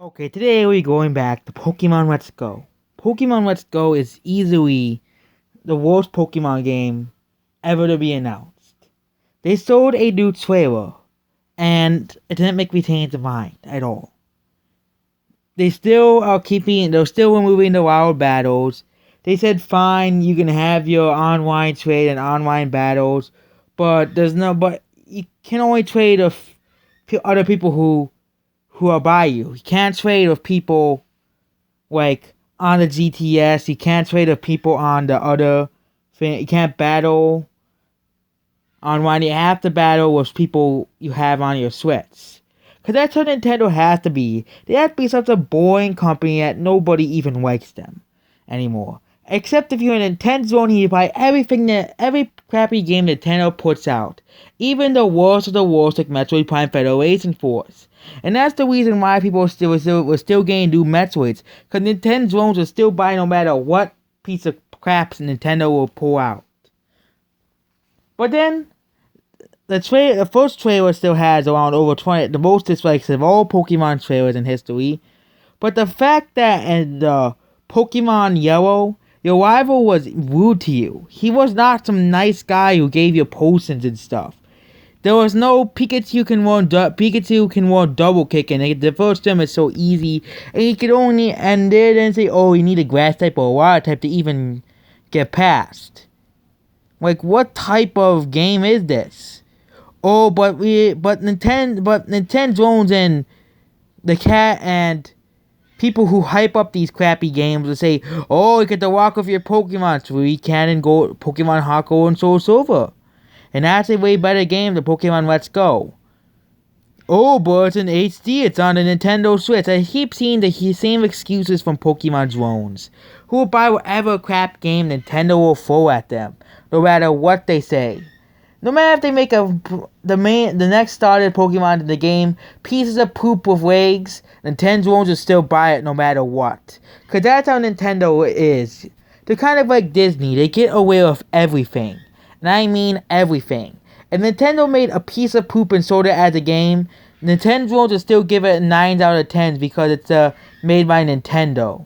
Okay, today we're going back to Pokemon Let's Go. Pokemon Let's Go is easily the worst Pokemon game ever to be announced. They sold a new trailer, and it didn't make me change my mind at all. They're still removing the wild battles. They said fine, you can have your online trade and online battles, but you can only trade with other people who are by you. You can't trade with people like on the GTS. You can't trade with people on the other thing. You can't battle online. You have to battle with people you have on your Switch. Cause that's how Nintendo has to be. They have to be such a boring company that nobody even likes them anymore. Except if you're in Nintendo and you buy every crappy game Nintendo puts out. Even the worst of the worst like Metroid Prime Federation Force. And that's the reason why people were still getting new Metroids. Cause Nintendo will still buy no matter what piece of crap Nintendo will pull out. But then the first trailer still has around over 20, the most dislikes of all Pokemon trailers in history. But the fact that in the Pokemon Yellow, your rival was rude to you. He was not some nice guy who gave you potions and stuff. There was no Pikachu can run double kick, and the first gym is so easy, and he could only, and they didn't say, oh, you need a grass type or a water type to even get past. Like, what type of game is this? Oh, but Nintendo's and the cat and people who hype up these crappy games will say, oh, you get to walk with your Pokemon, so we can and go Pokemon Heart Gold and Soul Silver. And that's a way better game than Pokemon Let's Go. Oh, but it's in HD, it's on the Nintendo Switch. I keep seeing the same excuses from Pokemon drones, who will buy whatever crap game Nintendo will throw at them, no matter what they say. No matter if they make the next started Pokemon in the game pieces of poop with legs, Nintendo will still buy it no matter what. Cause that's how Nintendo is. They're kind of like Disney. They get away with everything, and I mean everything. If Nintendo made a piece of poop and sold it as a game, Nintendo will still give it 9 out of 10 because it's made by Nintendo.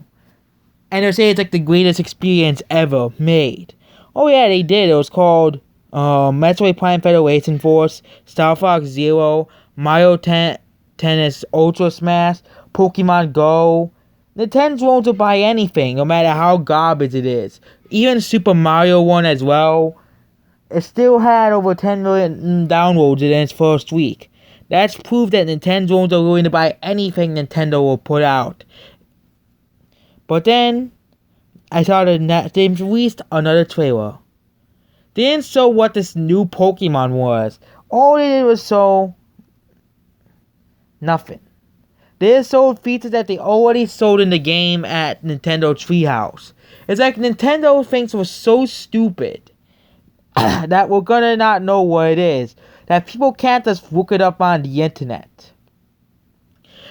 And they'll say it's like the greatest experience ever made. Oh yeah, they did. It was called Metroid Prime Federation Force, Star Fox Zero, Mario Tennis Ultra Smash, Pokemon Go. Nintendo won't buy anything, no matter how garbage it is. Even Super Mario 1 as well. It still had over 10 million downloads in its first week. That's proof that Nintendo are willing to buy anything Nintendo will put out. But then, I saw that they released another trailer. They didn't show what this new Pokemon was. All they did was show nothing. They just sold features that they already sold in the game at Nintendo Treehouse. It's like Nintendo thinks we're so stupid that we're gonna not know what it is. That people can't just look it up on the internet.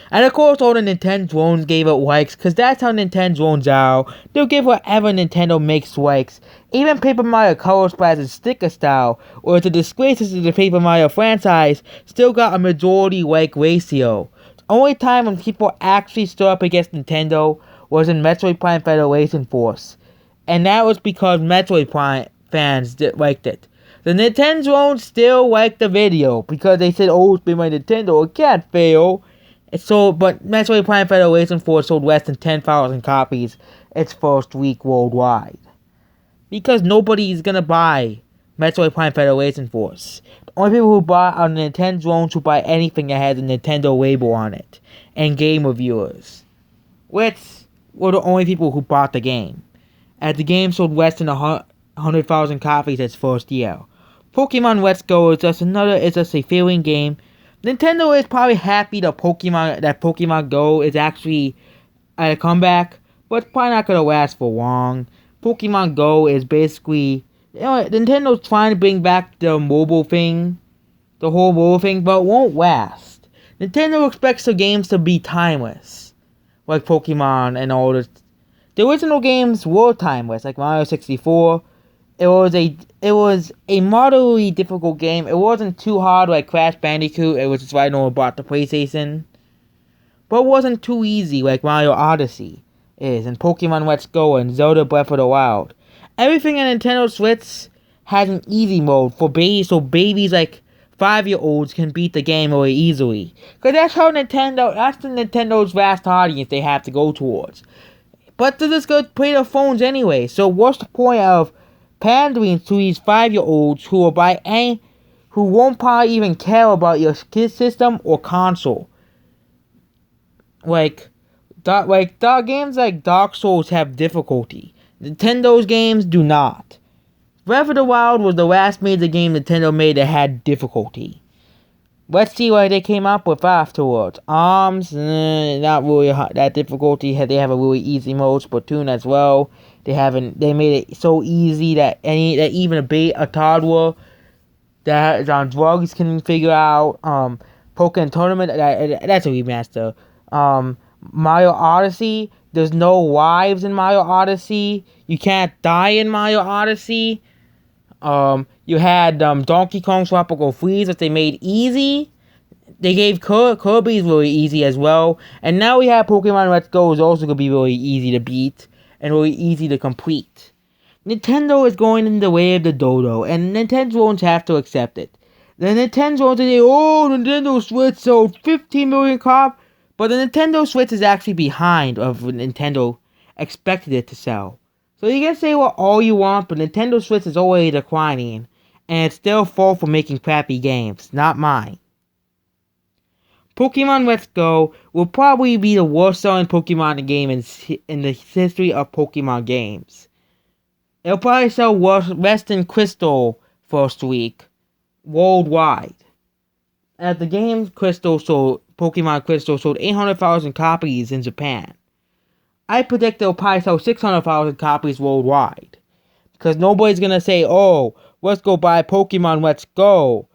And of course all the Nintendo drones gave it likes, cause that's how Nintendo drones are. They'll give whatever Nintendo makes likes. Even Paper Mario Color Splash's sticker style, or it's a disgrace to the Paper Mario franchise, still got a majority like ratio. The only time when people actually stood up against Nintendo was in Metroid Prime Federation Force. And that was because Metroid Prime fans liked it. The Nintendo drones still liked the video, because they said, oh, it's been my Nintendo, it can't fail. But Metroid Prime Federation Force sold less than 10,000 copies its first week worldwide. Because nobody's gonna buy Metroid Prime Federation Force. The only people who buy are Nintendo drones who buy anything that has a Nintendo label on it. And game reviewers. Which were the only people who bought the game. As the game sold less than 100,000 copies its first year. Pokemon Let's Go is just a failing game. Nintendo is probably happy that Pokemon Go is actually at a comeback, but it's probably not gonna last for long. Pokemon Go is basically, Nintendo's trying to bring back the mobile thing, the whole mobile thing, but it won't last. Nintendo expects the games to be timeless, like Pokemon and all this. The original games were timeless, like Mario 64. It was a moderately difficult game. It wasn't too hard like Crash Bandicoot. It was just right when I bought the PlayStation. but it wasn't too easy like Mario Odyssey is, and Pokemon Let's Go, and Zelda Breath of the Wild. Everything in Nintendo Switch has an easy mode for babies, so babies like 5-year-olds can beat the game really easily. Because that's the Nintendo's vast audience they have to go towards. But they're just gonna play their phones anyway, so what's the point of pandering to these 5-year-olds who won't probably even care about your kid system or console? Like games like Dark Souls have difficulty. Nintendo's games do not. Breath of the Wild was the last major game Nintendo made that had difficulty. Let's see what they came up with afterwards. ARMS, not really that difficulty. They have a really easy mode. Splatoon as well. They made it so easy that even a toddler that is on drugs can figure out. Pokémon Tournament, that's a remaster. Mario Odyssey, there's no lives in Mario Odyssey. You can't die in Mario Odyssey. You had Donkey Kong Tropical Freeze that they made easy. They gave Kirby's really easy as well. And now we have Pokemon Let's Go is also going to be really easy to beat and really easy to complete. Nintendo is going in the way of the dodo, and Nintendo won't have to accept it. The Nintendo won't say, oh, Nintendo Switch sold 15 million copies. But the Nintendo Switch is actually behind of what Nintendo expected it to sell. So you can say what all you want, but Nintendo Switch is already declining, and it's their fault for making crappy games, not mine. Pokemon Let's Go will probably be the worst selling Pokemon game in the history of Pokemon games. It'll probably sell less than Crystal first week worldwide. As the game Pokemon Crystal sold 800,000 copies in Japan. I predict they'll probably sell 600,000 copies worldwide. Because nobody's gonna say, oh, let's go buy Pokemon Let's Go.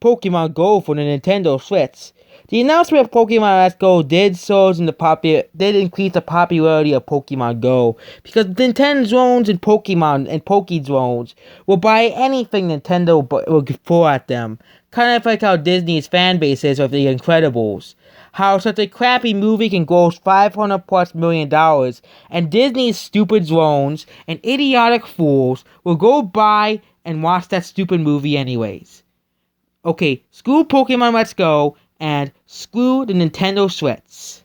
Pokemon Go for the Nintendo Switch. The announcement of Pokemon Let's Go did increase the popularity of Pokemon Go. Because Nintendo drones and Pokemon and Pokedrones will buy anything Nintendo will throw at them. Kind of like how Disney's fan base is with The Incredibles. How such a crappy movie can gross $500+ million, and Disney's stupid drones and idiotic fools will go buy and watch that stupid movie anyways. Okay, screw Pokemon Let's Go, and screw the Nintendo Switch.